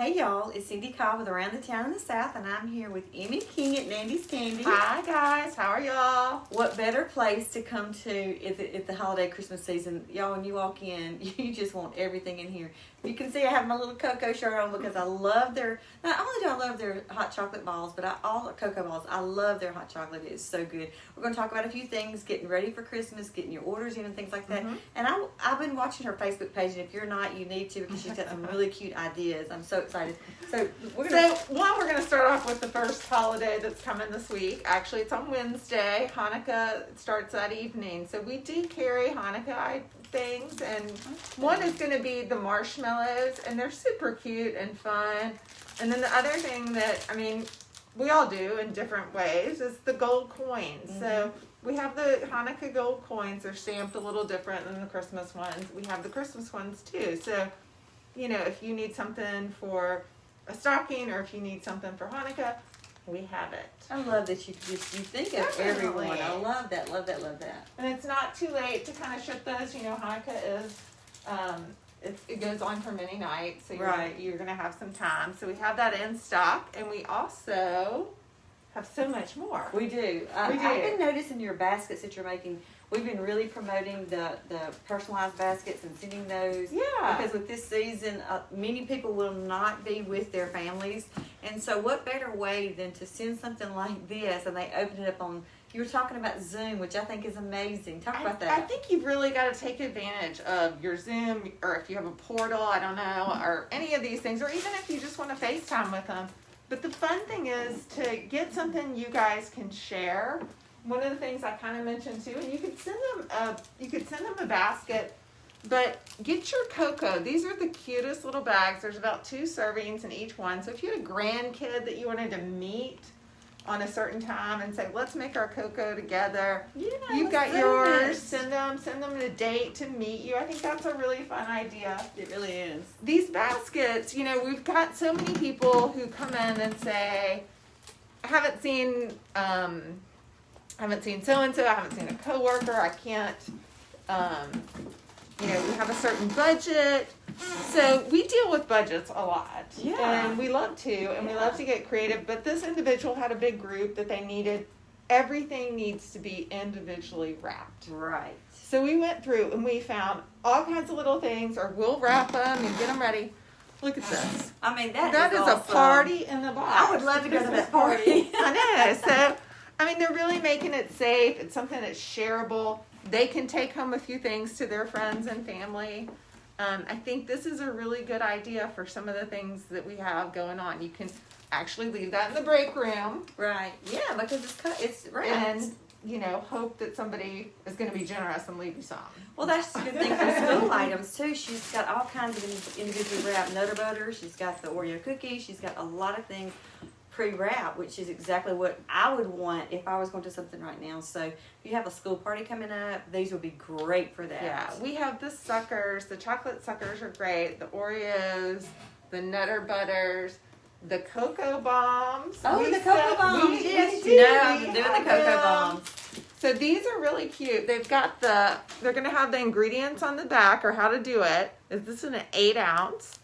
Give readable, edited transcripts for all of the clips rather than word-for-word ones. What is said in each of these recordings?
Hey y'all, it's Cindy Cobb with Around the Town in the South, and I'm here with Emmie King at Nandy's Candy. Hi guys, how are y'all? What better place to come to at the holiday Christmas season? Y'all, when you walk in, you just want everything in here. You can see I have my little cocoa shirt on because I love not only do I love their hot chocolate balls, but all the cocoa balls. I love their hot chocolate. It is so good. We're going to talk about a few things, getting ready for Christmas, getting your orders in and things like that. Mm-hmm. And I've been watching her Facebook page, and if you're not, you need to because she's got some really cute ideas. I'm so excited. So we're going to start off with the first holiday that's coming this week. Actually, it's on Wednesday. Hanukkah starts that evening. So we do carry Hanukkah things, and one is going to be the marshmallows, and they're super cute and fun. And then the other thing that, we all do in different ways is the gold coins. Mm-hmm. So we have the Hanukkah gold coins. They're stamped a little different than the Christmas ones. We have the Christmas ones too. So, if you need something for a stocking or if you need something for Hanukkah, we have it. I love that you think of everyone. I love that. And it's not too late to kind of ship those. Hanukkah is, it goes on for many nights, so you're going to have some time. So we have that in stock, and we also have so much more. We do. I've been noticing your baskets that you're making. We've been really promoting the personalized baskets and sending those. Yeah. Because with this season, many people will not be with their families. And so what better way than to send something like this and they open it up on, you were talking about Zoom, which I think is amazing. Talk about that. I think you've really got to take advantage of your Zoom, or if you have a portal, I don't know, or any of these things, or even if you just want to FaceTime with them. But the fun thing is to get something you guys can share. One of the things I kind of mentioned too, and you could send them a basket, but get your cocoa. These are the cutest little bags. There's about 2 servings in each one. So if you had a grandkid that you wanted to meet on a certain time and say, let's make our cocoa together. Yeah, you've got yours. Send them a date to meet you. I think that's a really fun idea. It really is. These baskets, we've got so many people who come in and say, I haven't seen so-and-so, I haven't seen a coworker, I can't, we have a certain budget. So we deal with budgets a lot. Yeah. And we love to, and we love to get creative, but this individual had a big group that they needed. Everything needs to be individually wrapped. Right. So we went through and we found all kinds of little things, or we'll wrap them and get them ready. Look at this. That is awesome. A party in the box. I would love to go to that party. I know. So, they're really making it safe. It's something that's shareable. They can take home a few things to their friends and family. I think this is a really good idea for some of the things that we have going on. You can actually leave that in the break room. Right. Yeah, because it's wrapped. And, hope that somebody is going to be generous and leave you some. Well, that's a good thing for school items, too. She's got all kinds of individually wrapped Nutter Butter. She's got the Oreo cookies. She's got a lot of things pre-wrapped, which is exactly what I would want if I was going to do something right now. So if you have a school party coming up, these would be great for that. Yeah, we have the suckers. The chocolate suckers are great. The Oreos, the Nutter Butters, the Cocoa Bombs. Oh, the Cocoa Bombs. Yes, I'm doing the Cocoa Bombs. So these are really cute. They're going to have the ingredients on the back, or how to do it. This is an 8 ounce.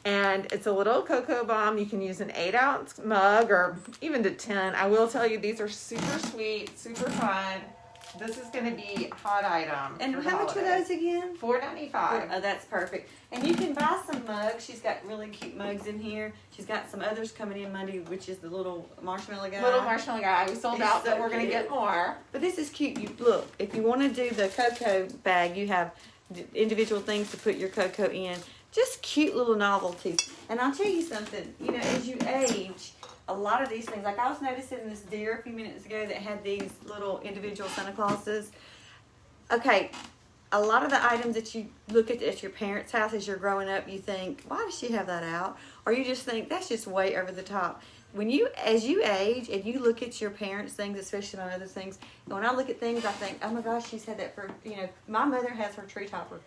And it's a little cocoa bomb. You can use an 8-ounce mug or even to 10. I will tell you, these are super sweet, super fun. This is going to be a hot item. And how much are those again? $4.95. Oh, that's perfect. And you can buy some mugs. She's got really cute mugs in here. She's got some others coming in Monday, which is the little marshmallow guy. Little marshmallow guy. We sold out, but we're going to get more. But this is cute. Look, if you want to do the cocoa bag, you have individual things to put your cocoa in. Just cute little novelties. And I'll tell you something, as you age, a lot of these things, like I was noticing this deer a few minutes ago that had these little individual Santa Clauses. Okay, a lot of the items that you look at your parents' house as you're growing up, you think, why does she have that out? Or you just think, that's just way over the top. As you age and you look at your parents' things, especially my mother's things, and when I look at things, I think, oh my gosh, she's had that for, my mother has her tree topper.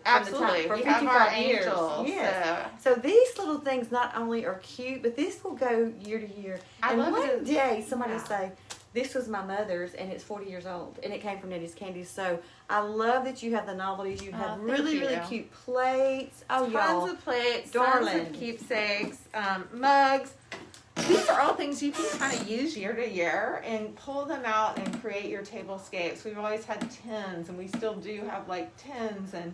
Absolutely. For we have 55 our years. angels. Yes. So these little things not only are cute, but this will go year to year. And one day somebody will say, This was my mother's, and it's 40 years old, and it came from Nandy's Candies. So I love that you have the novelties. You have really, really cute plates. Oh, Tons of plates, darling. tons of keepsakes, mugs. These are all things you can kind of use year to year and pull them out and create your tablescapes. We've always had tins, and we still do have like tins and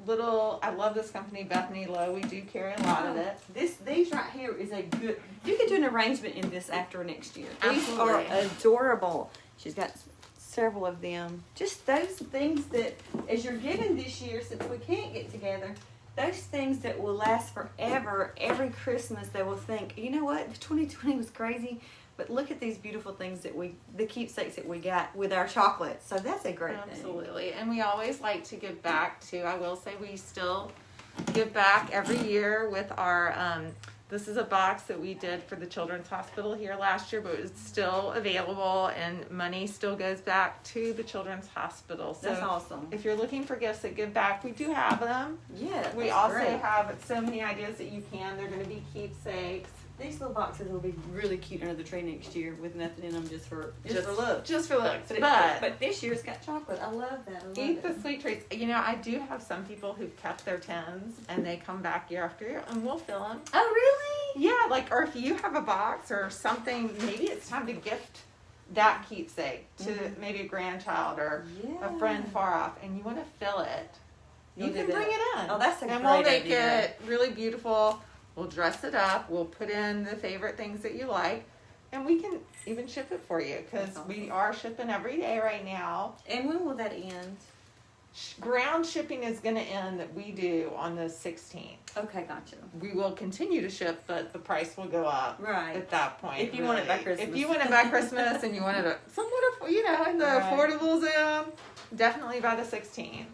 little. I love this company, Bethany Lowe. We do carry a lot of it. These right here is a good. You could do an arrangement in this after next year. These Absolutely. are adorable. She's got several of them. Just those things that, as you're giving this year, since we can't get together, those things that will last forever. Every Christmas, they will think, you know what, 2020 was crazy, but look at these beautiful things that the keepsakes that we got with our chocolate. So that's a great thing. Absolutely. And we always like to give back too. I will say we still give back every year with our, this is a box that we did for the Children's Hospital here last year, but it's still available and money still goes back to the Children's Hospital. So That's awesome. if you're looking for gifts that give back, we do have them. Yeah, We also have so many ideas that you can. They're going to be keepsakes. These little boxes will be really cute under the tree next year with nothing in them, just for looks. Just for looks. But this year's got chocolate. I love that. Eat the sweet treats. You know, I do have some people who've kept their tins and they come back year after year and we'll fill them. Oh, really? Yeah, like, or if you have a box or something, maybe it's time to gift that keepsake to maybe a grandchild or a friend far off, and you want to fill it. You can bring it in. Oh, that's a and great we'll make idea. it really beautiful. We'll dress it up. We'll put in the favorite things that you like, and we can even ship it for you because we are shipping every day right now. And when will that end? Ground shipping is going to end that we do on the 16th. Okay, gotcha. We will continue to ship, but the price will go up at that point. If you want it by Christmas. If you want it by Christmas and you want it somewhat, in the affordable zone, definitely by the 16th.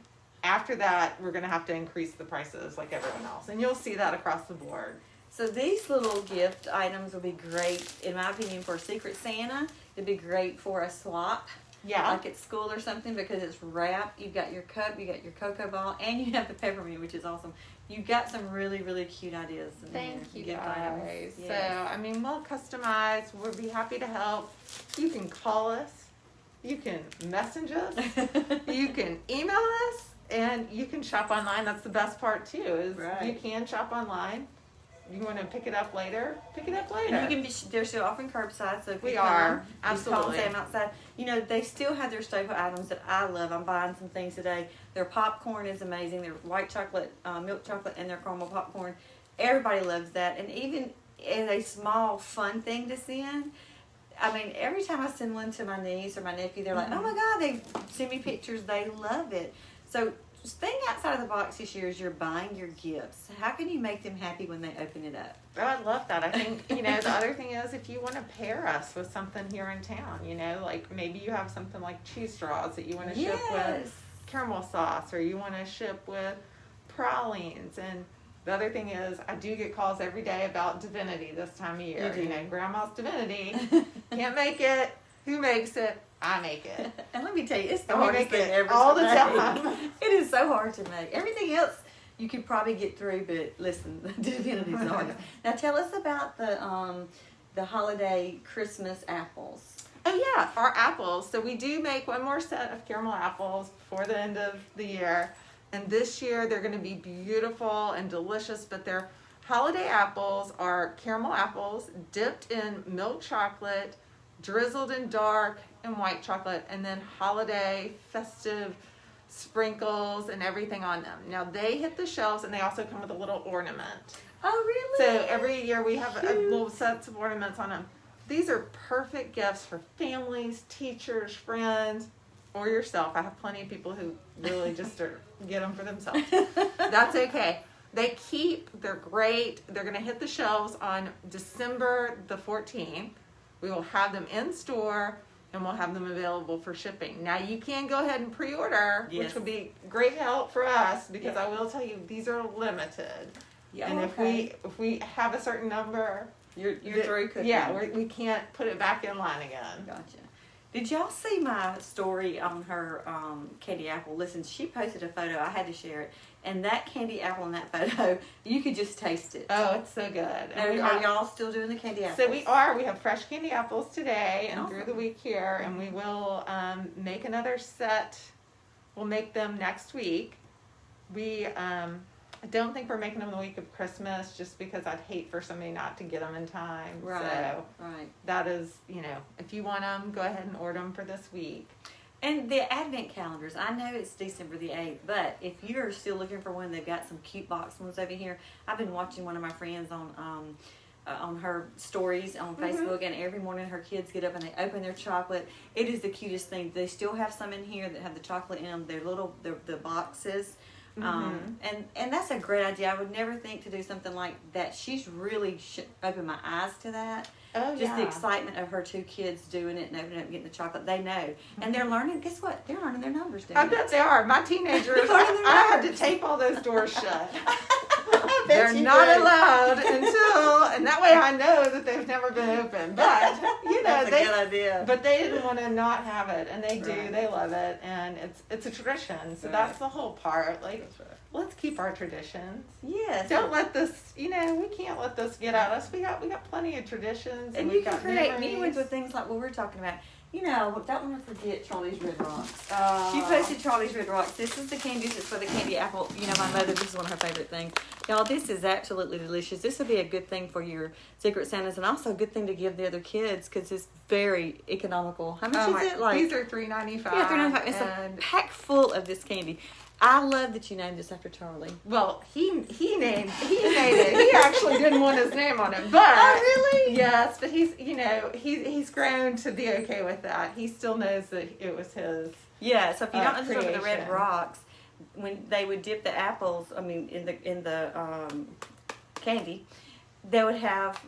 After that, we're going to have to increase the prices like everyone else. And you'll see that across the board. So these little gift items will be great, in my opinion, for Secret Santa. It'd be great for a swap. Yeah. Like at school or something, because it's wrapped. You've got your cup, you got your cocoa ball, and you have the peppermint, which is awesome. You've got some really, really cute ideas in Thank there. you Gift guys. items. So, Yes. I mean, we'll customize. We'll be happy to help. You can call us. You can message us. You can email us. And you can shop online. That's the best part, too, is you can shop online. You want to pick it up later? Pick it up later. And you can be, they're still offering curbside, so if We you are. come, Absolutely. just call and say I'm outside. You know, they still have their staple items that I love. I'm buying some things today. Their popcorn is amazing. Their white chocolate, milk chocolate, and their caramel popcorn. Everybody loves that. And even as a small fun thing to send, I mean, every time I send one to my niece or my nephew, they're like, oh my God, they send me pictures. They love it. So think outside of the box this year as you're buying your gifts. How can you make them happy when they open it up? Oh, I love that. I think, the other thing is if you want to pair us with something here in town, like maybe you have something like cheese straws that you want to ship with caramel sauce, or you want to ship with pralines. And the other thing is I do get calls every day about divinity this time of year. Grandma's divinity. Can't make it. Who makes it? I make it. And let me tell you, it's the And we hardest make thing it ever all to the make. time. It is so hard to make. Everything else you could probably get through, but listen, divinity's the hardest. Now tell us about the holiday Christmas apples. Oh yeah, our apples. So we do make one more set of caramel apples before the end of the year. And this year they're going to be beautiful and delicious, but their holiday apples are caramel apples dipped in milk chocolate, drizzled in dark and white chocolate, and then holiday festive sprinkles and everything on them. Now they hit the shelves, and they also come with a little ornament. Oh, really? So every year we have a little sets of ornaments on them. These are perfect gifts for families, teachers, friends, or yourself. I have plenty of people who really just get them for themselves. That's okay. They're great. They're going to hit the shelves on December the 14th. We will have them in store, and we'll have them available for shipping. Now you can go ahead and pre-order, which would be great help for us, because I will tell you these are limited. Yeah, and if we have a certain number, you're through cooking. Yeah, we can't put it back in line again. Gotcha. Did y'all see my story on her candy apple? Listen, she posted a photo. I had to share it. And that candy apple in that photo, you could just taste it. Oh, it's so good. And Are y'all still doing the candy apples? So we are. We have fresh candy apples today and Awesome. through the week here, and we will make another set. We'll make them next week. We I don't think we're making them the week of Christmas, just because I'd hate for somebody not to get them in time. Right. So Right. that is, if you want them, go ahead and order them for this week. And the advent calendars, I know it's December the 8th, but if you're still looking for one, they've got some cute box ones over here. I've been watching one of my friends on her stories on Facebook, and every morning her kids get up and they open their chocolate. It is the cutest thing. They still have some in here that have the chocolate in them. They're little, the boxes. And that's a great idea. I would never think to do something like that. She's really opened my eyes to that. Oh, Just the excitement of her 2 kids doing it and opening up and getting the chocolate. They know. And they're learning, guess what? They're learning their numbers doing I bet they are. My teenagers, I had to tape all those doors shut. They're not allowed until, and that way I know that they've never been open. But, That's a good idea. But they didn't want to not have it, and they do. Right. They love it, and it's a tradition. So that's the whole part. Like, let's keep our traditions. Yes. Don't let this, we can't let this get at us. We got plenty of traditions, And we've you can got create memories. new ones with things like what we're talking about. Don't want to forget Charlie's Red Rocks. Oh. She posted Charlie's Red Rocks. This is the candy that's for the candy apple. My mother, this is one of her favorite things. Y'all, this is absolutely delicious. This would be a good thing for your Secret Santas, and also a good thing to give the other kids because it's very economical. How much is it? These are $3.95. Yeah, $3.95. It's a pack full of this candy. I love that you named this after Charlie. Well, he made it. He actually didn't want his name on it, but really? Yes, but he's grown to be okay with that. He still knows that it was his. Yeah. So if you don't know the Creation. Red Rocks, when they would dip the apples, in the candy, they would have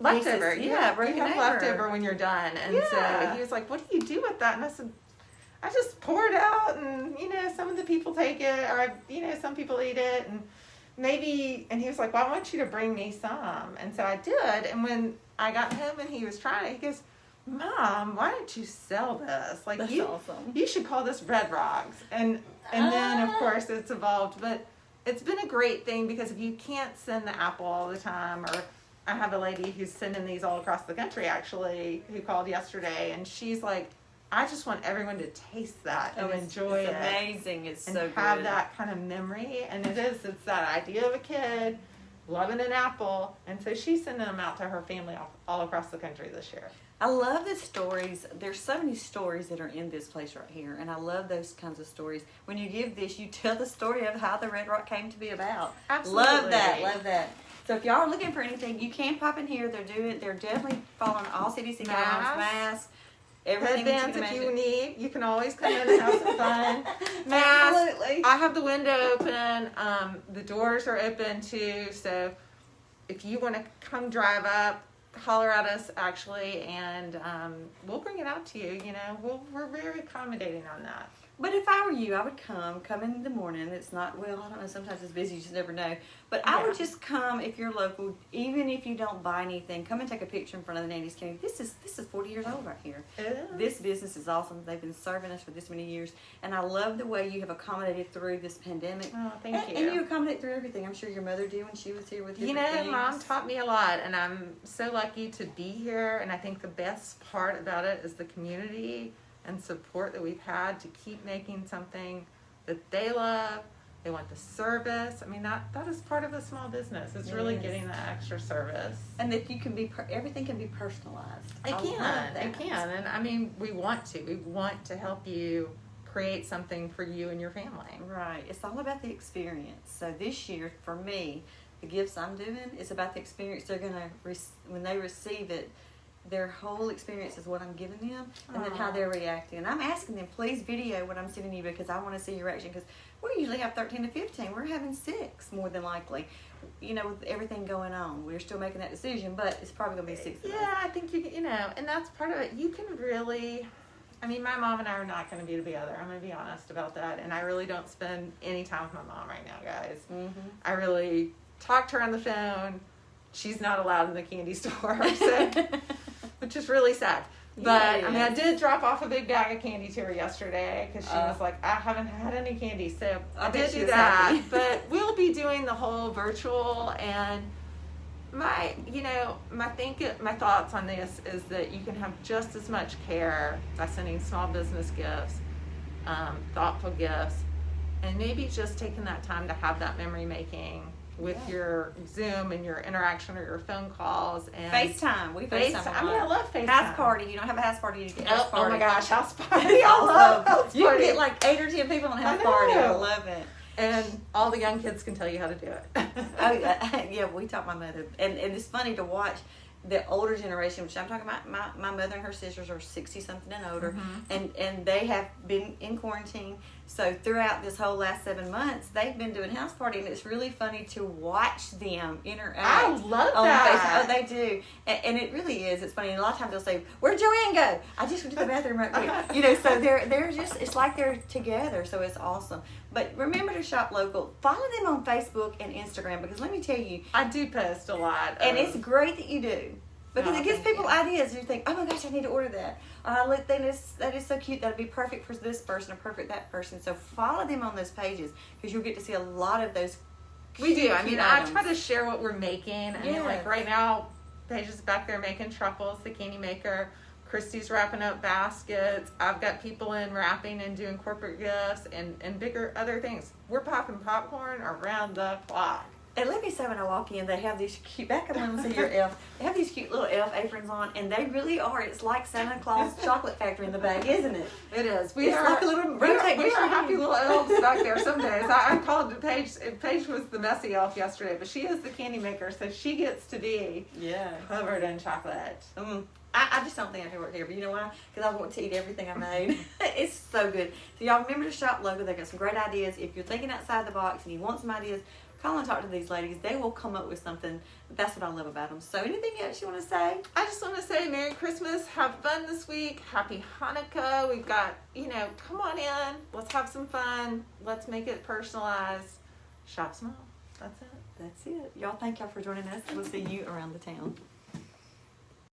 Leftover. pieces, You broken have over. leftover when you're done. And so he was like, "What do you do with that?" And I said, I just pour it out, and some of the people take it, or some people eat it, and maybe. And he was like, "Well, I want you to bring me some," and so I did. And when I got home and he was trying it, he goes, "Mom, why don't you sell this? Like That's awesome. You should call this Red Rocks." And then of course it's evolved, but it's been a great thing because if you can't send the apple all the time, or I have a lady who's sending these all across the country actually, who called yesterday, and she's like, I just want everyone to taste that and enjoy it. It's amazing. It's and so good. have that kind of memory. And it's that idea of a kid loving an apple. And so she's sending them out to her family all across the country this year. I love the stories. There's so many stories that are in this place right here, and I love those kinds of stories. When you give this, you tell the story of how the Red Rock came to be about. Absolutely. Love that. So if y'all are looking for anything, you can pop in here. They're definitely following all CDC guidelines, masks. Everything Headbands that if you you need. You can always come in and have some fun. Masks. Absolutely. I have the window open. The doors are open too. So if you want to come drive up, holler at us actually, and we'll bring it out to you. We're very accommodating on that. But if I were you, I would come in the morning. It's not, I don't know, sometimes it's busy, you just never know. But I would just come if you're local, even if you don't buy anything, come and take a picture in front of the Nandy's Candy. This is 40 years old right here. This business is awesome. They've been serving us for this many years. And I love the way you have accommodated through this pandemic. Oh, thank you. And you accommodate through everything. I'm sure your mother did when she was here with you. Mom taught me a lot, and I'm so lucky to be here. And I think the best part about it is the community and support that we've had to keep making something that they love. They want the service. That is part of a small business. It's really getting that extra service. And that you can be, everything can be personalized. It can. And we want to. We want to help you create something for you and your family. Right. It's all about the experience. So this year, for me, the gifts I'm doing is about the experience they're going to, when they receive it, their whole experience is what I'm giving them, and then how they're reacting. And I'm asking them, please video what I'm sending you because I want to see your reaction. Because we usually have 13 to 15. We're having 6 more than likely. With everything going on, we're still making that decision, but it's probably going to be 6. Yeah, I think and that's part of it. You can really. My mom and I are not going to be together. I'm going to be honest about that, and I really don't spend any time with my mom right now, guys. Mm-hmm. I really talk to her on the phone. She's not allowed in the candy store, so. Which is really sad. But Yeah, I mean, I did drop off a big bag of candy to her yesterday because she was like, I haven't had any candy, so I bet did she do was that. happy. But we'll be doing the whole virtual, and my thoughts on this is that you can have just as much care by sending small business gifts, thoughtful gifts, and maybe just taking that time to have that memory making with your Zoom and your interaction or your phone calls and FaceTime. We FaceTime. I mean, I love FaceTime. House party. You don't have a house party, you get house Oh party. my gosh, house party! It's I love house You can party. get like 8 or 10 people in a house I party. I know. love it. And all the young kids can tell you how to do it. Oh, yeah, we taught my mother. And it's funny to watch the older generation, which I'm talking about, my mother and her sisters are 60-something and older, and they have been in quarantine. So throughout this whole last 7 months, they've been doing house party, and it's really funny to watch them interact. I love on that. Facebook. Oh, they do. And it really is. It's funny. And a lot of times they'll say, "Where'd Joanne go? I just went to the bathroom right quick." You know, so they're just, it's like they're together. So it's awesome. But remember to shop local. Follow them on Facebook and Instagram, because let me tell you, I do post a lot. and it's great that you do, because it gives thank people you. ideas. You think, "Oh my gosh, I need to order that. That is so cute. That'd be perfect for this person or perfect that person." So follow them on those pages, because you'll get to see a lot of those. We do. I cute mean, I items. try to share what we're making. I mean, Yeah. like right now, Paige is back there making truffles, the candy maker. Christy's wrapping up baskets. I've got people in wrapping and doing corporate gifts and bigger other things. We're popping popcorn around the clock. And let me say, when I walk in, they have these cute, back up and see your elf. They have these cute little elf aprons on, and they really are. It's like Santa Claus chocolate factory in the bag, isn't it? It is. It's like a little we rotate are machine. happy little elves back there some days. I called Paige. Paige was the messy elf yesterday, but she is the candy maker, so she gets to be Yeah. covered in chocolate. I just don't think I can work here, but you know why? Because I want to eat everything I made. It's so good. So y'all remember to shop local. They've got some great ideas. If you're thinking outside the box and you want some ideas, call and talk to these ladies. They will come up with something. That's what I love about them. So anything else you want to say? I just want to say Merry Christmas. Have fun this week. Happy Hanukkah. We've got, come on in. Let's have some fun. Let's make it personalized. Shop small. That's it. That's it. Y'all, thank y'all for joining us. We'll see you around the town.